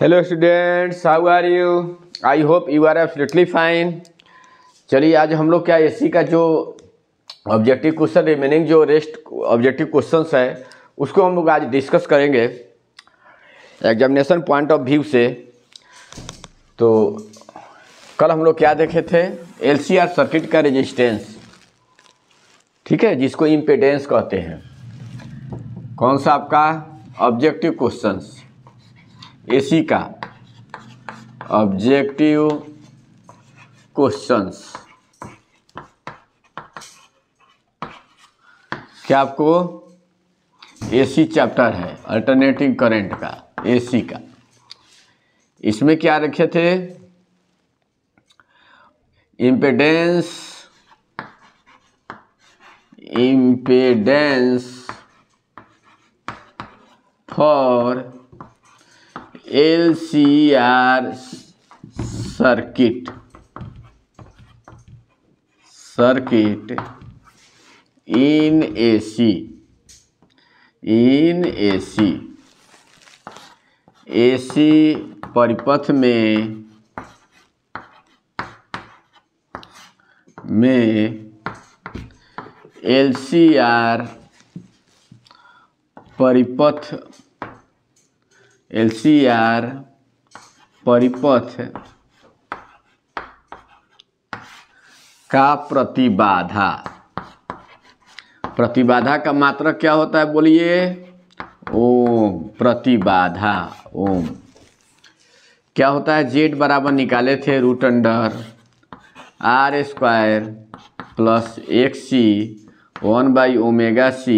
Hello students, how are you? I hope you are absolutely fine. चलिए आज हम लोग क्या एससी का जो ऑब्जेक्टिव क्वेश्चन रिमेनिंग जो रेस्ट ऑब्जेक्टिव क्वेश्चंस है उसको हम लोग आज डिस्कस करेंगे एग्जामिनेशन पॉइंट ऑफ व्यू से। तो कल हम लोग क्या देखे थे? एलसीआर सर्किट का रेजिस्टेंस, ठीक है, जिसको इम्पीडेंस कहते हैं। कौन सा आपका ऑब्जेक्टिव क्वेश्चंस एसी का ऑब्जेक्टिव क्वेश्चंस। क्या आपको एसी चैप्टर है अल्टरनेटिंग करंट का, एसी का। इसमें क्या रखे थे? Impedance for LCR circuit in AC परिपथ में LCR परिपथ का प्रतिबाधा का मात्रक क्या होता है? बोलिए ओम। प्रतिबाधा ओम क्या होता है? जेड बराबर निकाले थे √R² plus XC 1/ωc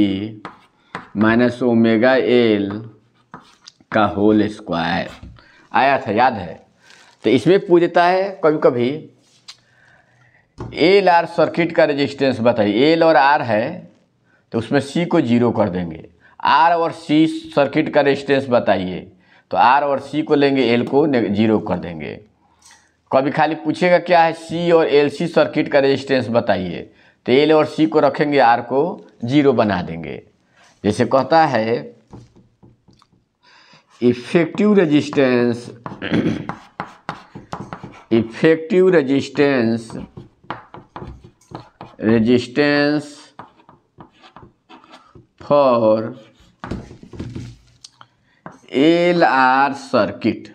minus ωL का होल स्क्वायर आया था, याद है? तो इसमें पूछता है कभी कभी एल आर सर्किट का रेजिस्टेंस बताइए। एल और आर है तो उसमें सी को जीरो कर देंगे। आर और सी सर्किट का रेजिस्टेंस बताइए, तो आर और सी को लेंगे, एल को जीरो कर देंगे। कभी खाली पूछेगा क्या है? सी और एल सी सर्किट का रेजिस्टेंस बताइए, तो एल और सी को रखेंगे, आर को जीरो बना देंगे। जैसे कहता है effective resistance for L R circuit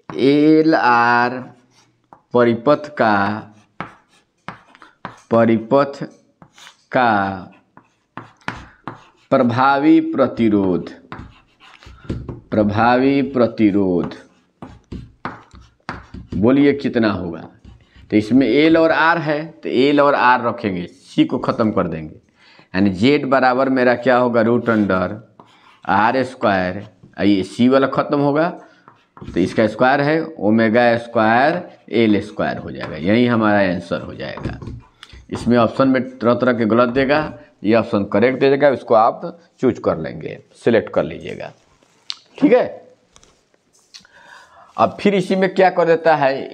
L R परिपथ का प्रभावी प्रतिरोध बोलिए कितना होगा? तो इसमें एल और आर है तो एल और आर रखेंगे, सी को ख़त्म कर देंगे, यानी जेड बराबर मेरा क्या होगा? √R²। ये सी वाला ख़त्म होगा तो इसका स्क्वायर है ω²L² हो जाएगा। यही हमारा आंसर हो जाएगा। इसमें ऑप्शन में तरह तरह के गलत देगा, ये ऑप्शन करेक्ट दे देगा, इसको आप चूज कर लेंगे, सिलेक्ट कर लीजिएगा, ठीक है। अब फिर इसी में क्या कर देता है?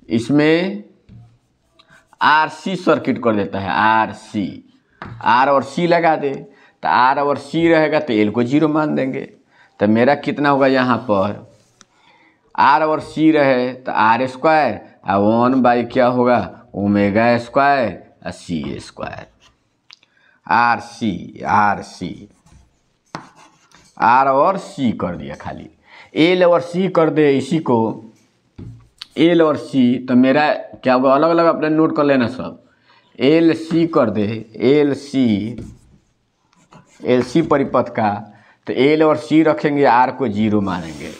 इसमें RC सर्किट कर देता है। RC आर और सी लगा दे, तो आर और सी रहेगा तो एल को जीरो मान देंगे। तो मेरा कितना होगा? यहाँ पर आर और सी रहे तो R² और 1/ क्या होगा? ω² और C²। RC आर और सी कर दिया, खाली एल और सी कर दे इसी को, एल और सी। तो मेरा क्या होगा? अलग अलग अपने नोट कर लेना सब। एल सी कर दे, एल सी परिपथ का, तो एल और सी रखेंगे, आर को जीरो मानेंगे।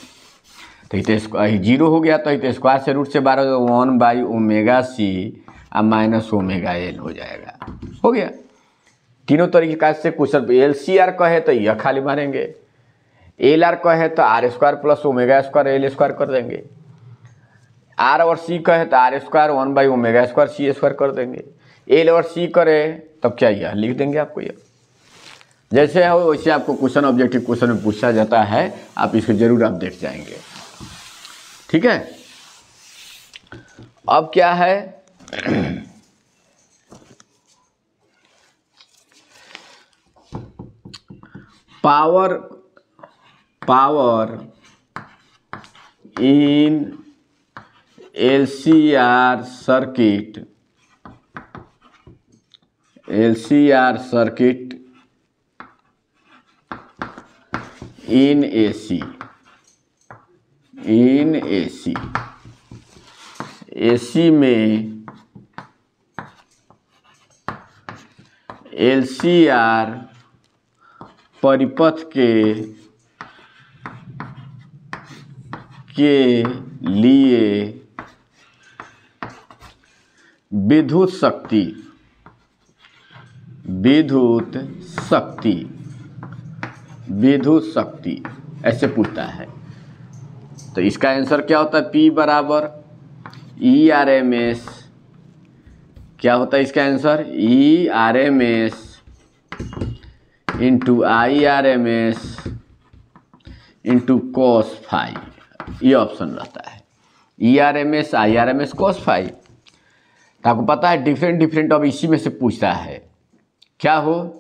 तो इतने जीरो हो गया तो इतने स्क्वायर से रूट से 12 1/ωc और माइनस ωL हो जाएगा। हो गया। तीनों तरीके से क्वेश्चन LCR कहे तो यह खाली मारेंगे, LR कहे तो R² प्लस ω²L² कर देंगे, आर और सी कहे तो R² 1/ω² C² कर देंगे। एल और सी करे तब क्या यह लिख देंगे आपको। यह जैसे हो वैसे आपको क्वेश्चन ऑब्जेक्टिव क्वेश्चन में पूछा जाता है, आप इसको जरूर आप देख जाएंगे, ठीक है। अब क्या है? Power in LCR circuit in AC में LCR परिपथ के लिए विद्युत शक्ति ऐसे पूछता है। तो इसका आंसर क्या होता है? P बराबर ERMS। क्या होता है इसका answer? ERMS into IRMS into cos phi. ये ऑप्शन रहता है ERMS IRMS cos फाई। तो आपको पता है डिफरेंट अब इसी में से पूछता है। क्या हो?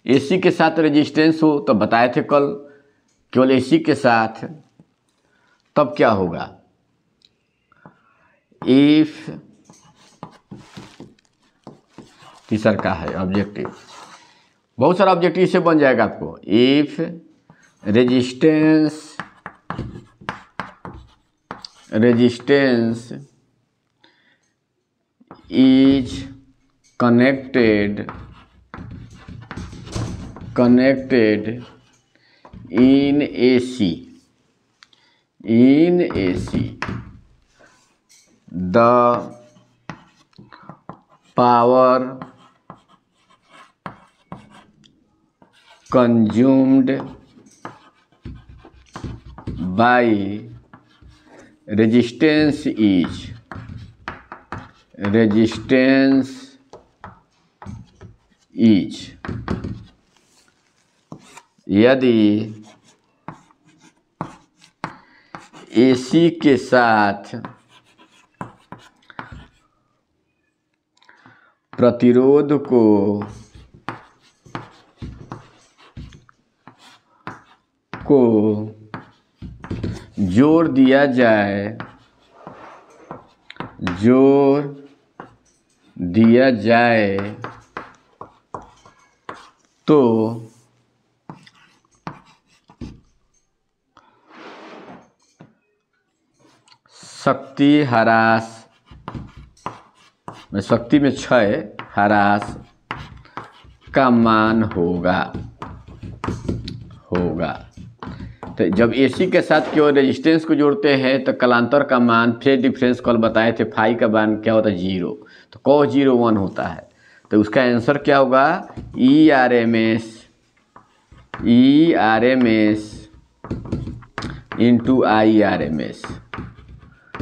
AC के साथ रेजिस्टेंस हो तो बताए थे कल, केवल AC के साथ, तब क्या होगा? इफ तीसरा का है ऑब्जेक्टिव, बहुत सारा ऑब्जेक्टिव से बन जाएगा आपको। If resistance is connected in AC the power consumed by resistance is यदि AC के साथ प्रतिरोध को जोड़ दिया जाए तो शक्ति ह्रास में क्षय ह्रास का मान होगा। तो जब AC के साथ केवल रेजिस्टेंस को जोड़ते हैं तो कलांतर का मान, फेज डिफरेंस कल बताए थे, फाई का मान क्या होता है? 0। तो cos 0 1 होता है। तो उसका आंसर क्या होगा? ERMS into IRMS।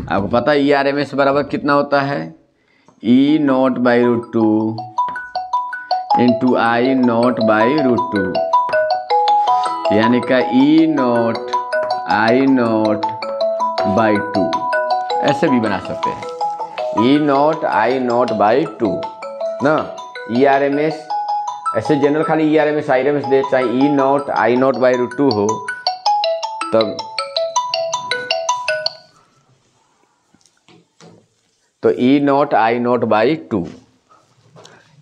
आपको पता है ERMS बराबर कितना होता है? E0/√2 इंटू I0/√2, यानी का E0I0/2। ऐसे भी बना सकते हैं, E0I0/2 ना। ERMS ऐसे जनरल खाली ERMS IRMS दे, चाहे E0I0/√2 हो, तब तो E0I0/2।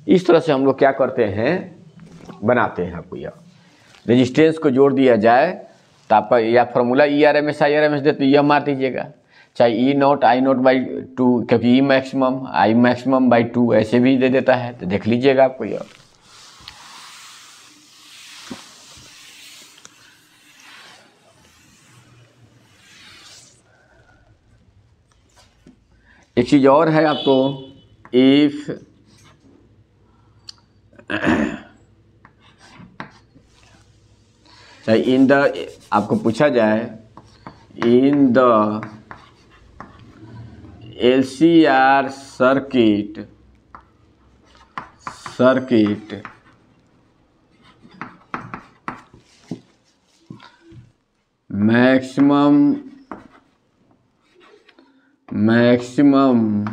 इस तरह से हम लोग क्या करते हैं, बनाते हैं। आपको यह रेजिस्टेंस को जोड़ दिया जाए तो आपका यह फार्मूला ERMS IRMS दे, तो यह मार दीजिएगा, चाहे E0I0/2, क्योंकि E मैक्सिमम I मैक्सिमम/2 ऐसे भी दे देता है। तो देख लीजिएगा आपको यह। एक चीज और है आपको, इफ इन द, आपको पूछा जाए in the LCR circuit maximum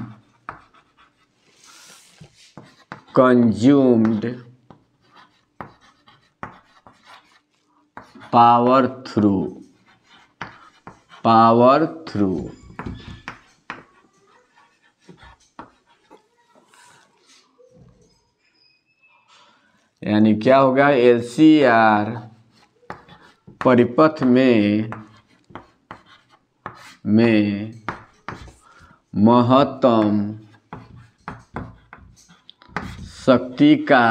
consumed power through यानी क्या होगा, LCR परिपथ में महत्तम शक्ति का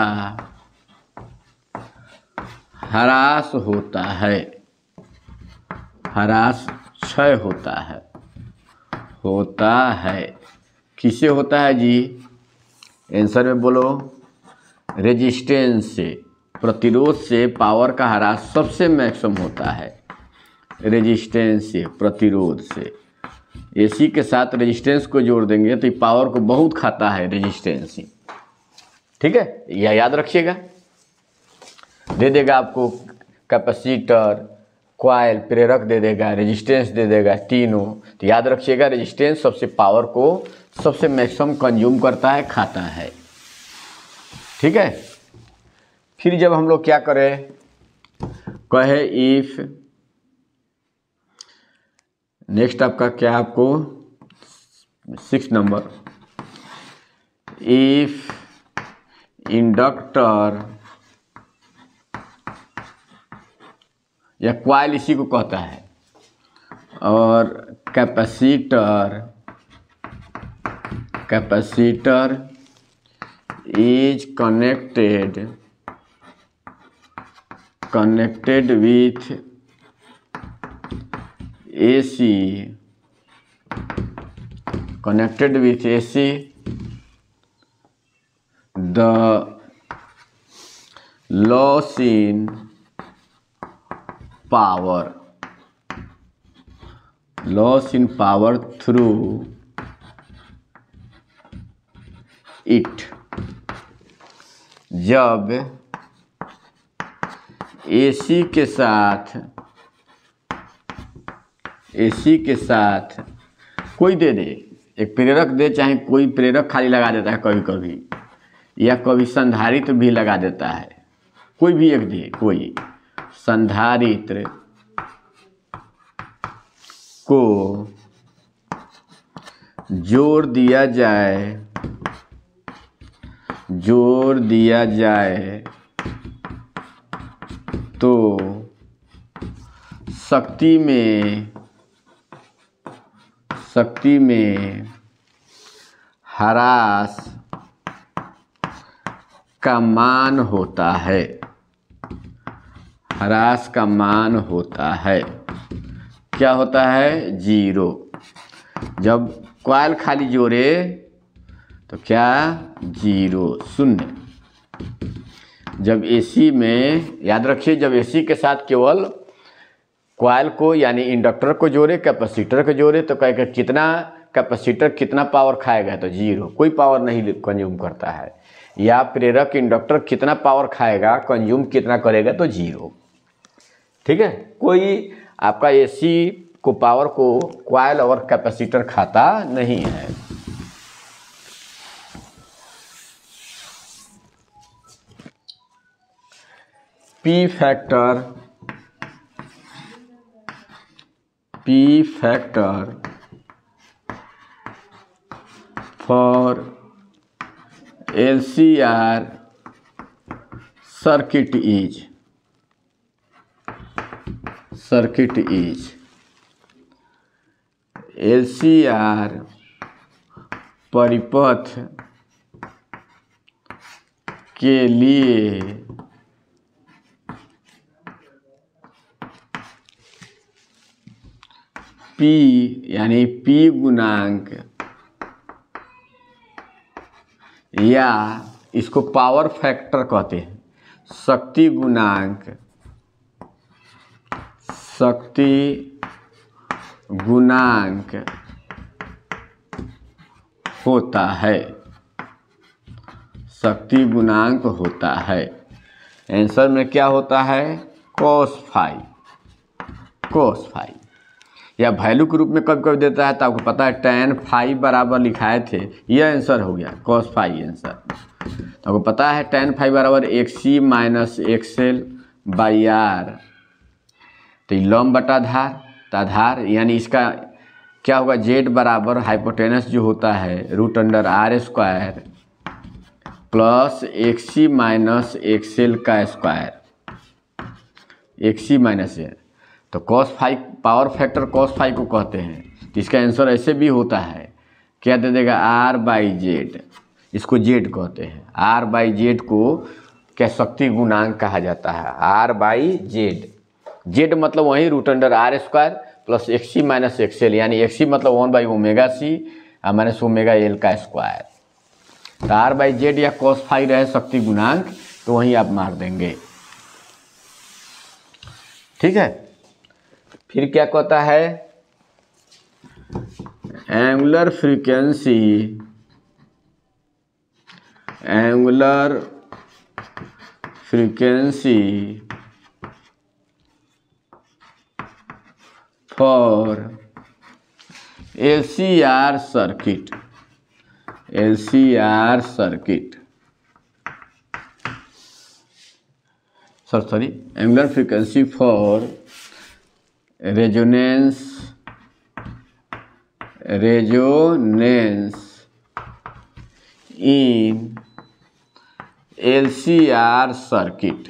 ह्रास होता है, ह्रास क्षय होता है। किससे होता है जी? आंसर में बोलो। रेजिस्टेंस से, प्रतिरोध से पावर का ह्रास सबसे मैक्सिमम होता है। रेजिस्टेंस से, प्रतिरोध से। AC के साथ रेजिस्टेंस को जोड़ देंगे तो पावर को बहुत खाता है रेजिस्टेंस ही। ठीक है, यह याद रखिएगा। दे देगा आपको कैपेसिटर, कॉइल, प्रेरक दे देगा, रेजिस्टेंस दे देगा, तीनों। तो याद रखिएगा, रेजिस्टेंस सबसे पावर को सबसे मैक्सिमम कंज्यूम करता है, खाता है। ठीक है। फिर जब हम लोग क्या करें, कहे इफ, नेक्स्ट आपका क्या, आपको 6 नंबर, इफ इंडक्टर या कॉइल इसी को कहता है, और capacitor is connected with AC, the loss in power through it, जब AC के साथ कोई दे दे, एक प्रेरक दे, चाहे कोई प्रेरक खाली लगा देता है कभी कभी, या कभी संधारित्र भी लगा देता है, कोई भी एक दे, कोई संधारित्र को जोड़ दिया जाए तो शक्ति में ह्रास का मान होता है, ह्रास का मान होता है। क्या होता है? 0। जब कॉइल खाली जोड़े तो क्या? 0, शून्य। जब AC में, याद रखिए, जब AC के साथ केवल कॉइल को यानी इंडक्टर को जोड़े, कैपेसिटर को जोड़े, तो कहेगा कितना कैपेसिटर कितना पावर खाएगा, तो 0, कोई पावर नहीं कंज्यूम करता है। या प्रेरक इंडक्टर कितना पावर खाएगा, कंज्यूम कितना करेगा, तो 0। ठीक है, कोई आपका AC को पावर को कॉइल और कैपेसिटर खाता नहीं है। P factor for LCR circuit is LCR परिपथ के लिए P यानी P गुणांक, या इसको पावर फैक्टर कहते हैं, शक्ति गुणांक होता है, शक्ति गुणांक होता है। आंसर में क्या होता है? cos phi. या वैल्यू के रूप में कभी कभी देता है, तो आपको पता है tan फाई बराबर लिखाए थे, यह आंसर हो गया cos फाई आंसर। तो आपको पता है tan फाई बराबर XC - XL/R तो ये लंब बटा धार, तो आधार यानी इसका क्या होगा, जेड बराबर हाइपोटेनस जो होता है root under R square plus XC minus XL का स्क्वायर, एक्सी माइनस है तो cos phi, power factor cos phi को कहते हैं। तो इसका आंसर ऐसे भी होता है, क्या दे देगा, आर बाई जेड, इसको जेड कहते हैं। आर बाई जेड को क्या शक्ति गुणांक कहा जाता है, आर बाई जेड। जेड मतलब वही root under R square plus XC minus XL, यानी एक्सी मतलब 1/ओमेगा सी माइनस ओमेगा एल का स्क्वायर। तो आर बाई जेड या कॉस फाइव रहे शक्ति गुणांक, तो वहीं आप मार देंगे। ठीक है, फिर क्या कहता है, angular frequency, angular frequency for LCR circuit, LCR circuit, sorry angular frequency for resonance in LCR circuit,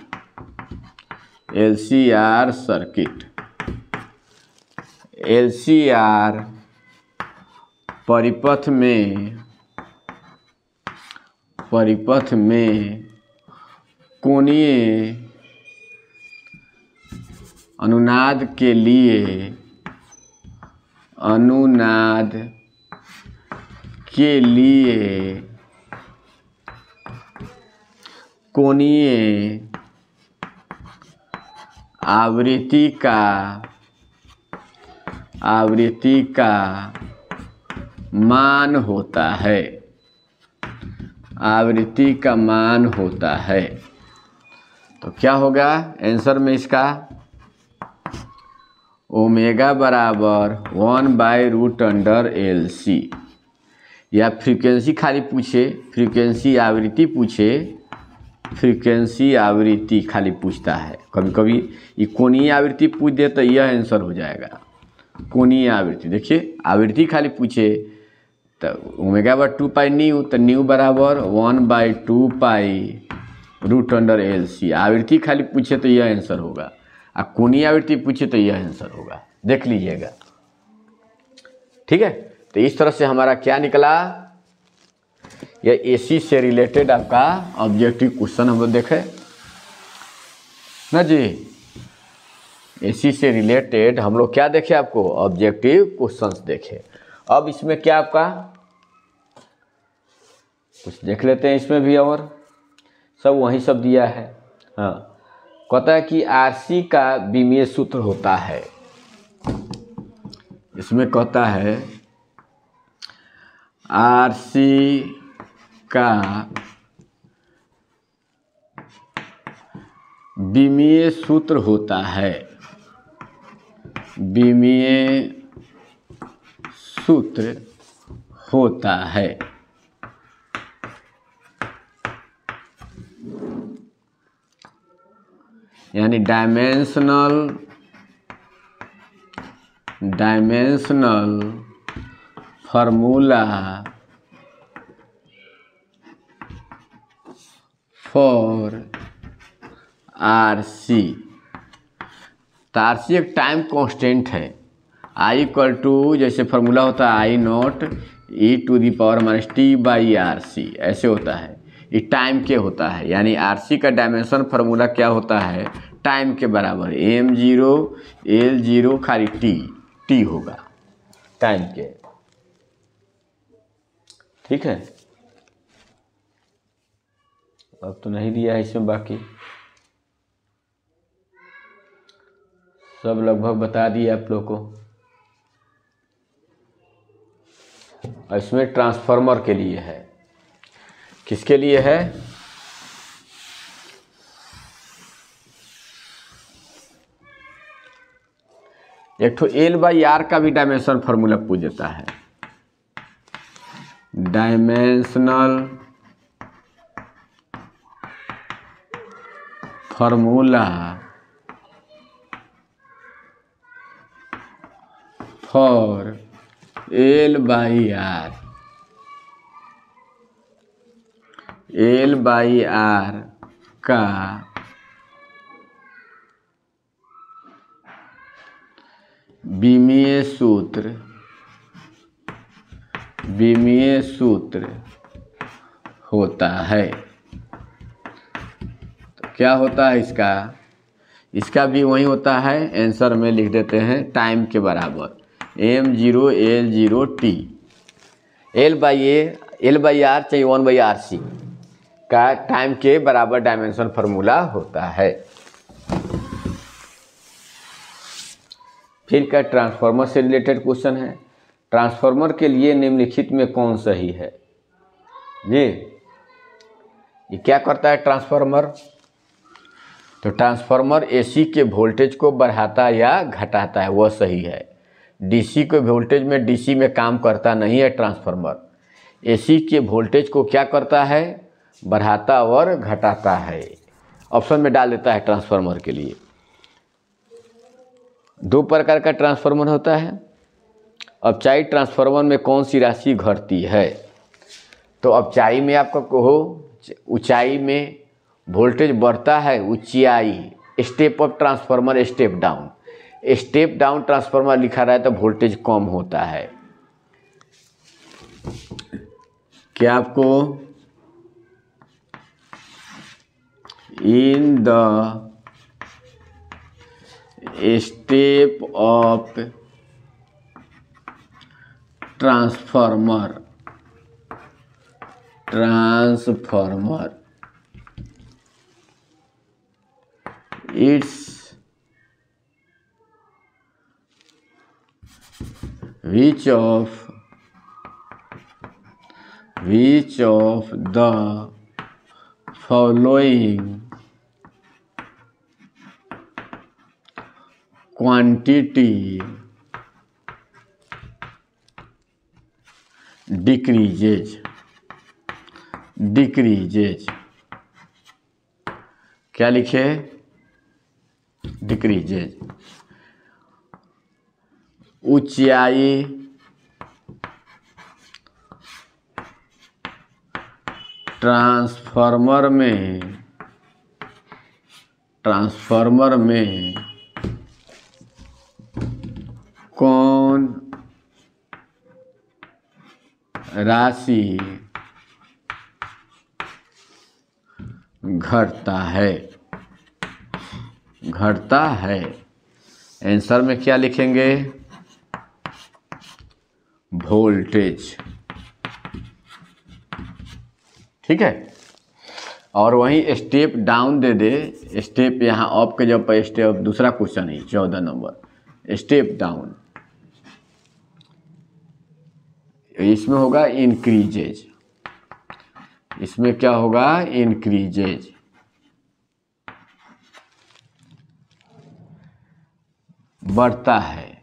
LCR circuit, LCR परिपथ में कोणीय अनुनाद के लिए, कोणीय आवृत्ति का मान होता है, आवृत्ति का मान होता है। तो क्या होगा आंसर में इसका, ओमेगा बराबर 1/√LC, या फ्रीक्वेंसी खाली पूछे, फ्रीक्वेंसी आवृत्ति पूछे, फ्रीक्वेंसी आवृत्ति खाली पूछता है। कभी कभी ये कोणीय आवृत्ति पूछ दे तो यह आंसर हो जाएगा, कोणीय आवृत्ति। देखिए आवृत्ति खाली पूछे तो ओमेगा बराबर 2 न्यू, तो न्यू बराबर 1/2π√LC। आवृत्ति खाली पूछे तो यह आंसर होगा, और कोणीय आवृत्ति पूछे तो यह आंसर होगा, देख लीजिएगा। ठीक है, तो इस तरह से हमारा क्या निकला, यह एसी से रिलेटेड आपका ऑब्जेक्टिव क्वेश्चन हम लोग देखे ना जी। एसी से रिलेटेड हम लोग क्या देखे, आपको ऑब्जेक्टिव क्वेश्चंस देखे। अब इसमें क्या आपका कुछ देख लेते हैं, इसमें भी और सब वही सब दिया है। हाँ, कहता है कि आरसी का विमीय सूत्र होता है, इसमें कहता है आरसी का विमीय सूत्र होता है, विमीय सूत्र होता है। यानी डायमेंशनल फार्मूला फॉर आरसी। तो आरसी एक टाइम कांस्टेंट है, आई इक्वल टू, जैसे फार्मूला होता है I0e⁻t/RC, ऐसे होता है। ये टाइम के होता है, यानी आरसी का डायमेंशन फार्मूला क्या होता है, टाइम के बराबर, m0 l0 खाली t होगा टाइम के। ठीक है, अब तो नहीं दिया है इसमें, बाकी सब लगभग बता दिए आप लोग को। इसमें ट्रांसफार्मर के लिए है, किसके लिए है, एक ठो L/R का भी डायमेंशन फार्मूला पूछ देता है, dimensional formula for L by R, L by R का विमीय सूत्र होता है। तो क्या होता है इसका भी वही होता है, आंसर में लिख देते हैं टाइम के बराबर m0 L0 t, L by are चाहिए 1/RC का टाइम के बराबर डायमेंशन फार्मूला होता है। फिर का ट्रांसफार्मर से रिलेटेड क्वेश्चन है। ट्रांसफार्मर के लिए निम्नलिखित में कौन सही है जी? ये क्या करता है ट्रांसफार्मर? तो ट्रांसफार्मर एसी के वोल्टेज को बढ़ाता या घटाता है, वह सही है। डीसी के वोल्टेज में डीसी में काम करता नहीं है ट्रांसफार्मर। एसी के वोल्टेज को क्या करता है? बढ़ाता और घटाता है। ऑप्शन में डाल देता है ट्रांसफार्मर के लिए। दो प्रकार का ट्रांसफार्मर होता है। अपचाई ट्रांसफार्मर में कौन सी राशि घटती है? तो अपचाई में आपका कहो ऊंचाई में वोल्टेज बढ़ता है, ऊंचाई step up transformer step down transformer लिखा रहा है तो वोल्टेज कम होता है। क्या आपको in the step of transformer it's which of the following quantity decreases क्या लिखे? डिक्रीजेज। ऊंचाई ट्रांसफार्मर में कौन राशि घटता है? आंसर में क्या लिखेंगे? वोल्टेज। ठीक है। और वहीं स्टेप डाउन दे दे, स्टेप यहाँ अप के जब पर स्टेप, दूसरा क्वेश्चन है 14 नंबर, स्टेप डाउन, इसमें होगा इंक्रीजेज। इसमें क्या होगा? इंक्रीजेज। बढ़ता है।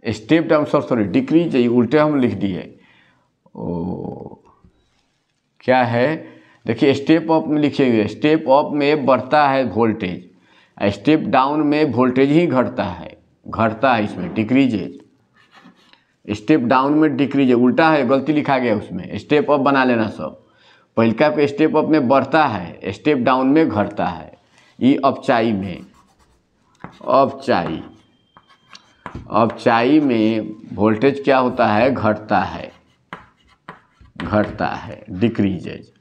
स्टेप डाउन सॉरी डिक्रीज, उल्टे हम लिख दिए। क्या है? देखिए स्टेप अप में लिखेंगे, स्टेप अप में बढ़ता है वोल्टेज, स्टेप डाउन में वोल्टेज ही घटता है इसमें डिक्रीजेज। स्टेप डाउन में डिक्रीज, उल्टा है, गलती लिखा गया उसमें, स्टेप अप बना लेना सब। पहलका को स्टेप अप में बढ़ता है, स्टेप डाउन में घटता है। ये अपचाई में वोल्टेज क्या होता है? घटता है, डिक्रीजेज।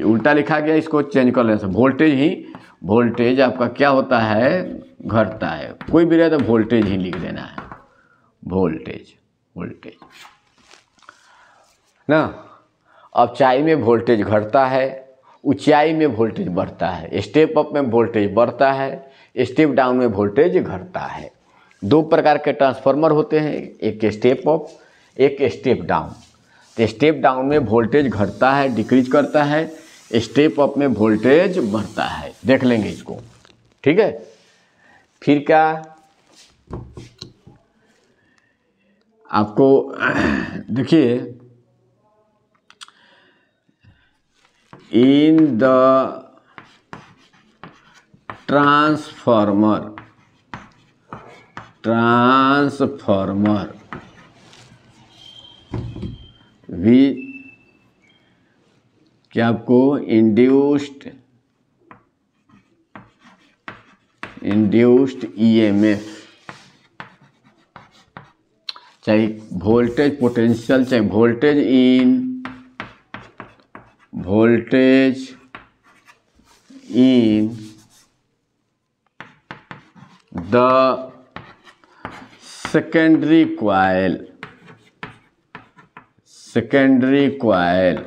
उल्टा लिखा गया, इसको चेंज कर लेना। वोल्टेज आपका क्या होता है? घटता है। कोई भी रहे तो वोल्टेज ही लिख देना है, वोल्टेज ना। अपचाई में वोल्टेज घटता है, ऊंचाई में वोल्टेज बढ़ता है। स्टेप अप में वोल्टेज बढ़ता है, स्टेप डाउन में वोल्टेज घटता है। दो प्रकार के ट्रांसफार्मर होते हैं, एक स्टेप अप, एक स्टेप डाउन। तो स्टेप डाउन में वोल्टेज घटता है, डिक्रीज करता है, स्टेप अप में वोल्टेज बढ़ता है। देख लेंगे इसको, ठीक है। फिर क्या आपको देखिए in the transformer भी क्या आपको इंड्यूस्ड EMF, चाहे वोल्टेज पोटेंशियल, चाहे voltage in the secondary coil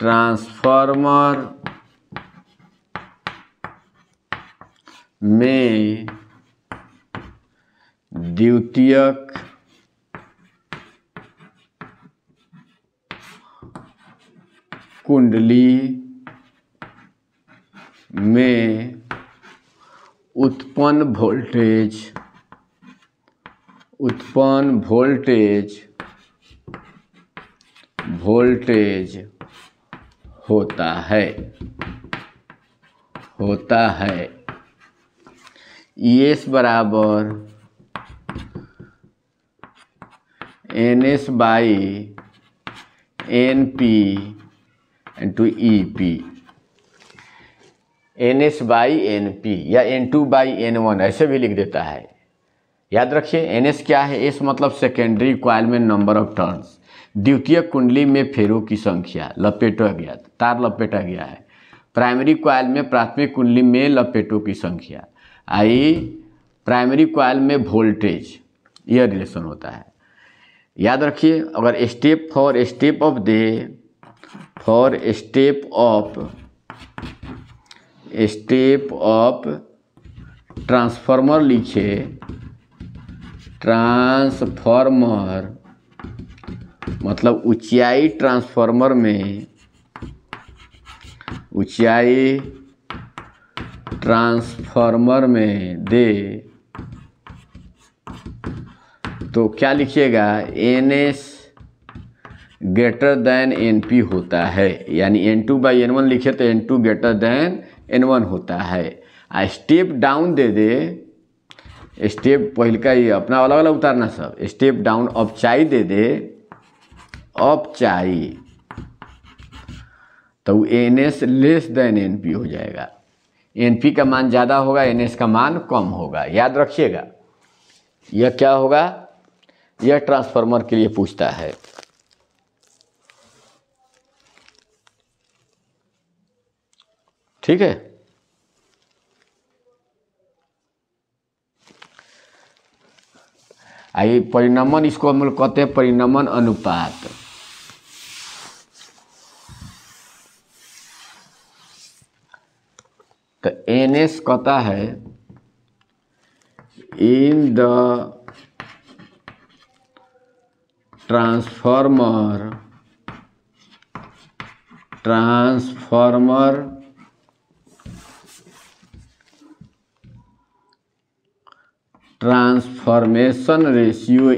transformer में द्वितीयक कुंडली में उत्पन्न वोल्टेज होता है ES बराबर NS by NP into EP, NS by NP या N2 बाई N1 ऐसे भी लिख देता है। याद रखिए NS क्या है, S मतलब सेकेंडरी कॉइल में नंबर ऑफ टर्न्स, द्वितीय कुंडली में फेरों की संख्या, तार लपेटा गया है। प्राइमरी कॉइल में प्राथमिक कुंडली में लपेटों की संख्या, प्राइमरी कॉइल में वोल्टेज, यह रिलेशन होता है। याद रखिए अगर स्टेप ऑफ ट्रांसफार्मर लिखे, ट्रांसफार्मर मतलब ऊंचाई ट्रांसफार्मर में दे तो क्या लिखिएगा, NS ग्रेटर देन NP होता है, यानी N2 बाई N1 लिखे तो N2 ग्रेटर देन N1 होता है। स्टेप डाउन दे दे, स्टेप पहले का ही अपना अलग अलग उतारना सब, स्टेप डाउन अपचाई दे दे, अपचाई तो NS लेस देन NP हो जाएगा। NP का मान ज़्यादा होगा, NS का मान कम होगा। याद रखिएगा यह क्या होगा, यह ट्रांसफार्मर के लिए पूछता है। ठीक है, आइए परिणमन, इसको हम लोग कहते हैं परिणमन अनुपात। तो NS कहता है in the transformer transformation ratio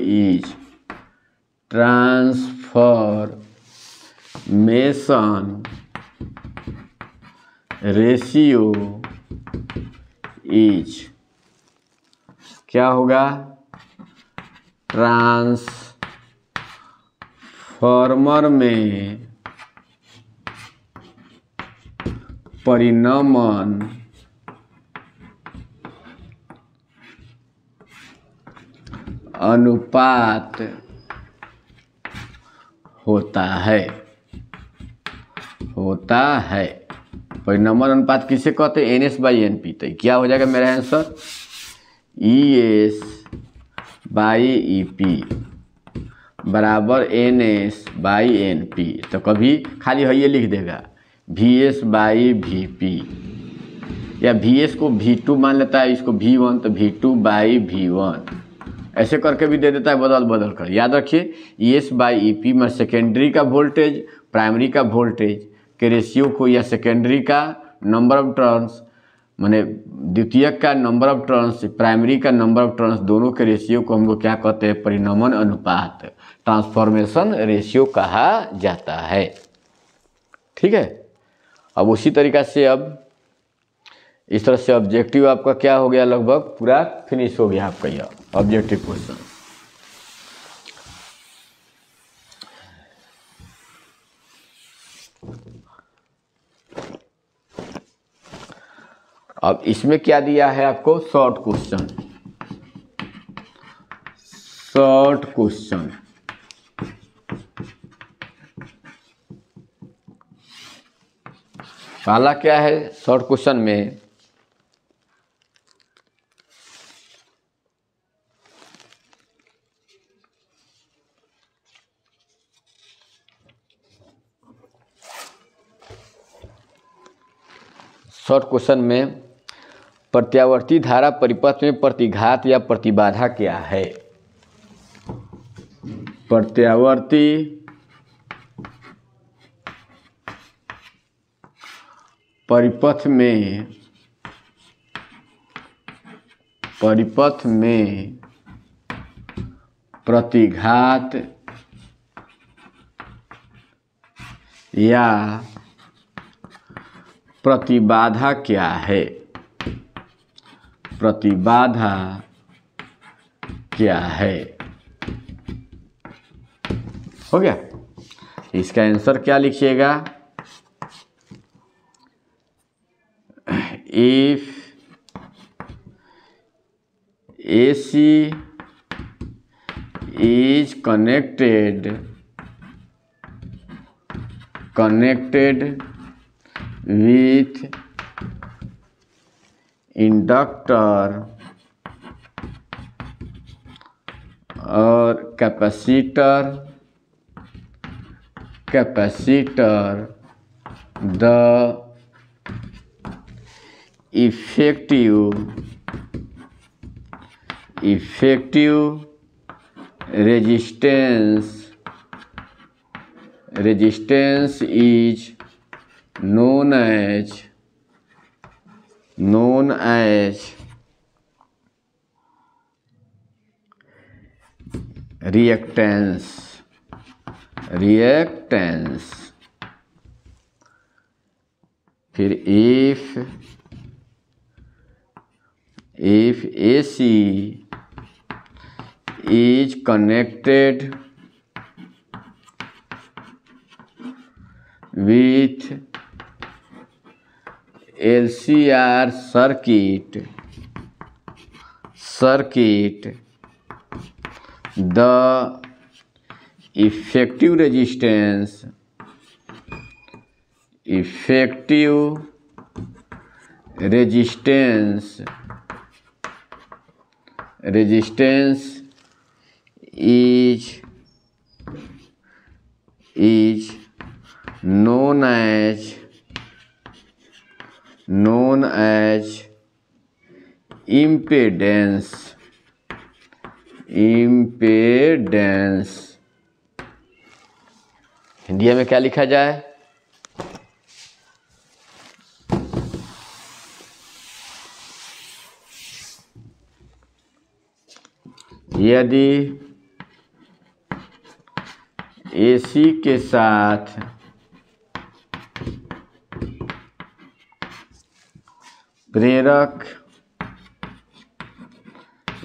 is क्या होगा, ट्रांसफार्मर में परिणमन अनुपात होता है। परिणमन अनुपात किसे कहते हैं, NS बाई NP। तो क्या हो जाएगा मेरा आंसर, ES बाई EP बराबर NS बाई NP। तो कभी खाली है ये लिख देगा VS बाई VP, या VS को V2 मान लेता है, इसको V1 तो V2 बाई V1 ऐसे करके भी दे देता है बदल कर। याद रखिए ES बाई EP में सेकेंडरी का वोल्टेज प्राइमरी का वोल्टेज के रेशियो को, या सेकेंडरी का नंबर ऑफ टर्न्स माने द्वितीयक का नंबर ऑफ टर्न्स, प्राइमरी का नंबर ऑफ टर्न्स, दोनों के रेशियो को हम लोग क्या कहते हैं? परिनमन अनुपात, ट्रांसफॉर्मेशन रेशियो कहा जाता है। ठीक है। अब उसी तरीक़ा से अब इस तरह से ऑब्जेक्टिव आपका क्या हो गया? लगभग पूरा फिनिश हो गया आपका यह ऑब्जेक्टिव क्वेश्चन। अब इसमें क्या दिया है आपको? Short question. शॉर्ट क्वेश्चन पहला क्या है शॉर्ट क्वेश्चन में? शॉर्ट क्वेश्चन में प्रत्यावर्ती धारा परिपथ में प्रतिघात या प्रतिबाधा क्या है? प्रत्यावर्ती परिपथ में प्रतिघात या प्रतिबाधा क्या है? प्रतिबाधा क्या है? हो गया। इसका आंसर क्या लिखिएगा? If AC is connected with inductor और capacitor, the effective resistance is known as reactance। फिर if AC is connected with LCR circuit, the effective resistance is known as impedance। Hindi में क्या लिखा जाए? यदि AC के साथ प्रेरक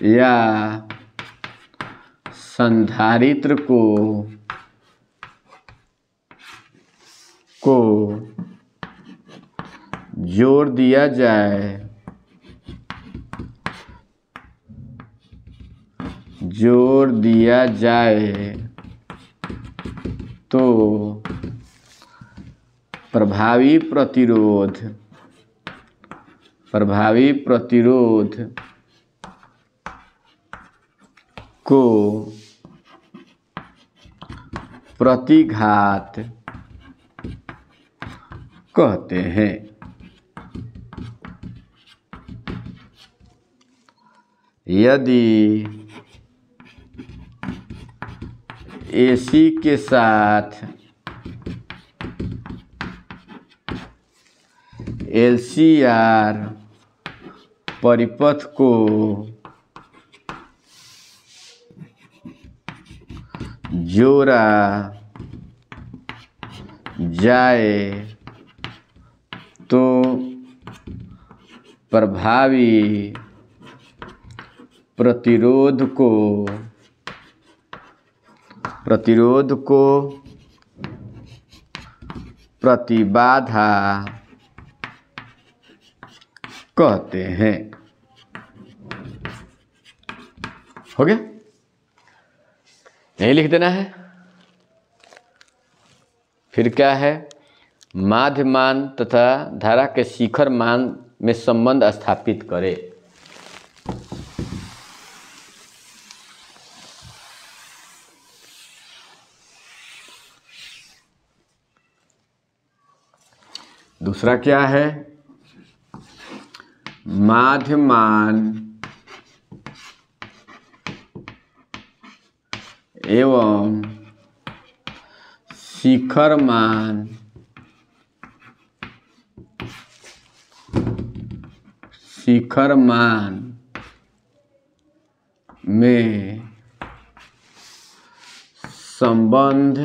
या संधारित्र को जोड़ दिया जाए तो प्रभावी प्रतिरोध को प्रतिघात कहते हैं। यदि AC के साथ LCR परिपथ को जोड़ा जाए तो प्रभावी प्रतिरोध को प्रतिबाधा कहते हैं। हो गया, यही लिख देना है। फिर क्या है, माध्य मान तथा धारा के शिखर मान में संबंध स्थापित करें। दूसरा क्या है, माध्य मान एवं शिखर मान में संबंध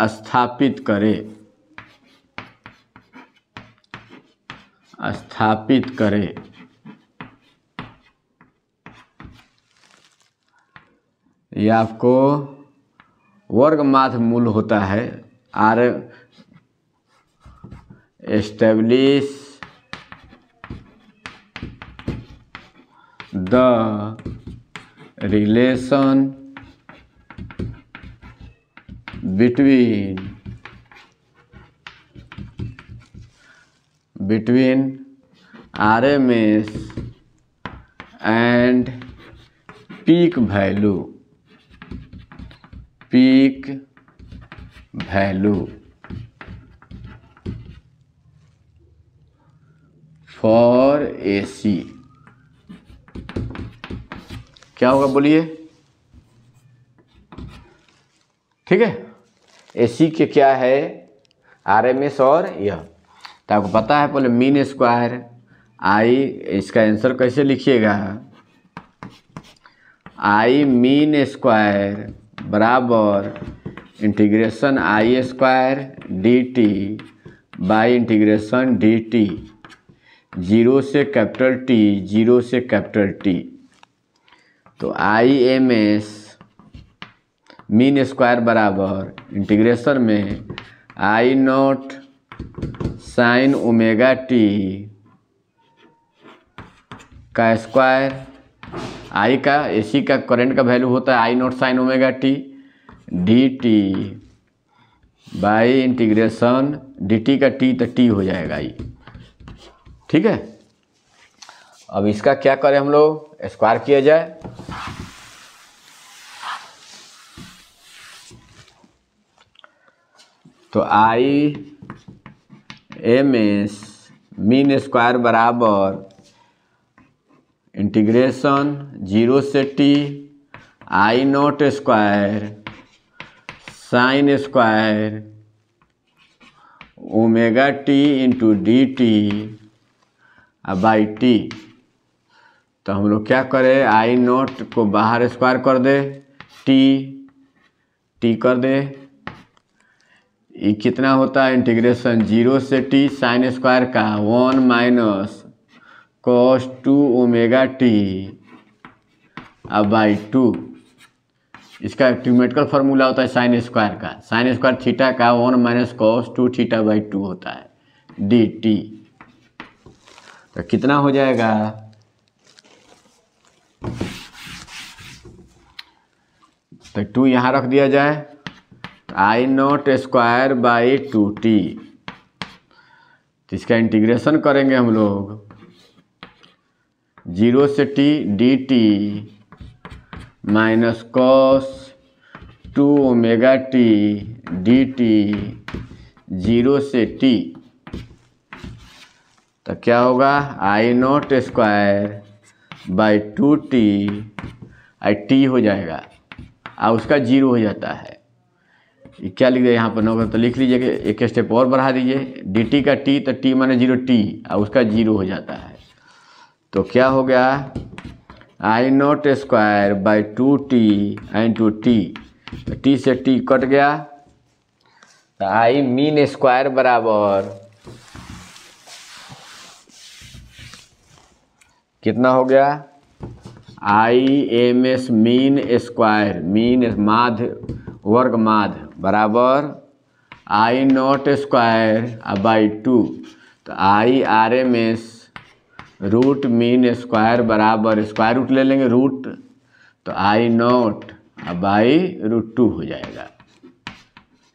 स्थापित करें। ये आपको वर्ग माध्य मूल होता है। Or establish the relation between RMS and peak value for AC। क्या होगा बोलिए? ठीक है, AC के क्या है, RMS और यह तो आपको पता है। पहले मीन स्क्वायर आई, इसका आंसर कैसे लिखिएगा, आई मीन स्क्वायर बराबर integration I square d t by integration d t, zero से कैपिटल टी, जीरो से कैपिटल टी। तो I M S mean square बराबर इंटीग्रेशन में I not sine omega t का स्क्वायर, आई का AC का current का वैल्यू होता है I not sine omega t d t by integration d t का टी तो टी हो जाएगा आई। ठीक है, अब इसका क्या करें हम लोग, स्क्वायर किया जाए। तो I M S mean square बराबर इंटीग्रेशन जीरो से T I naught square sine square omega T into D t by T. तो हम लोग क्या करें, आई नॉट को बाहर स्क्वायर कर दे, टी कर दे, ये कितना होता है इंटीग्रेशन जीरो से टी साइन स्क्वायर का 1 minus cos 2 omega T by 2। इसका ट्यूमेटिकल फार्मूला होता है साइन स्क्वायर का, साइन स्क्वायर थीटा का 1 माइनस कॉस 2 थीटा बाई 2 होता है डी टी। तो कितना हो जाएगा, तो 2 यहाँ रख दिया जाए, आई नॉट स्क्वायर बाई 2t। तो इसका इंटीग्रेशन करेंगे हम लोग जीरो से t d t minus cos 2 omega t d t zero से टी। तो क्या होगा, I naught square by 2t I t हो जाएगा और उसका जीरो हो जाता है। क्या लिख दिया यहाँ पर 9 तो लिख लीजिए कि एक स्टेप और बढ़ा दीजिए, डी टी का टी, तो टी माने 0 टी और उसका 0 हो जाता है। तो क्या हो गया, I naught square by 2t into t, तो टी से टी कट गया, तो आई मीन स्क्वायर बराबर कितना हो गया, I M S mean square, mean माध्य वर्ग माध्य बराबर आई नॉट स्क्वायर बाई 2, तो I R M S root mean square बराबर स्क्वायर रूट ले लेंगे रूट, तो आई नॉट बाई रूट 2 हो जाएगा।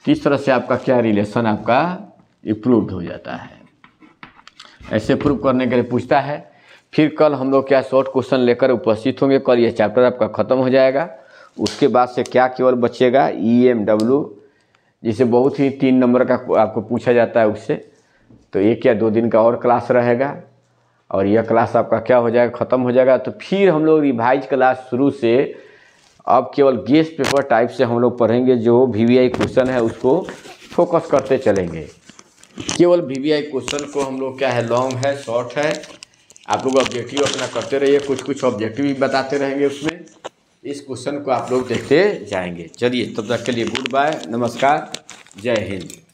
इस तरह से आपका क्या रिलेशन आपका इम्प्रूव हो जाता है। ऐसे प्रूव करने के लिए पूछता है। फिर कल हम लोग क्या शॉर्ट क्वेश्चन लेकर उपस्थित होंगे। कल ये चैप्टर आपका ख़त्म हो जाएगा। उसके बाद से क्या केवल बचेगा EMW, जिसे बहुत ही 3 नंबर का आपको पूछा जाता है उससे। तो 1 या 2 दिन का और क्लास रहेगा और यह क्लास आपका क्या हो जाएगा, ख़त्म हो जाएगा। तो फिर हम लोग रिवाइज क्लास शुरू से अब केवल गेस्ट पेपर टाइप से हम लोग पढ़ेंगे। जो VVI क्वेश्चन है उसको फोकस करते चलेंगे। केवल VVI क्वेश्चन को हम लोग क्या है, लॉन्ग है शॉर्ट है, आप लोग ऑब्जेक्टिव अपना करते रहिए। कुछ कुछ ऑब्जेक्टिव भी बताते रहेंगे उसमें। इस क्वेश्चन को आप लोग देखते जाएंगे। चलिए तब तक के लिए गुड बाय, नमस्कार, जय हिंद।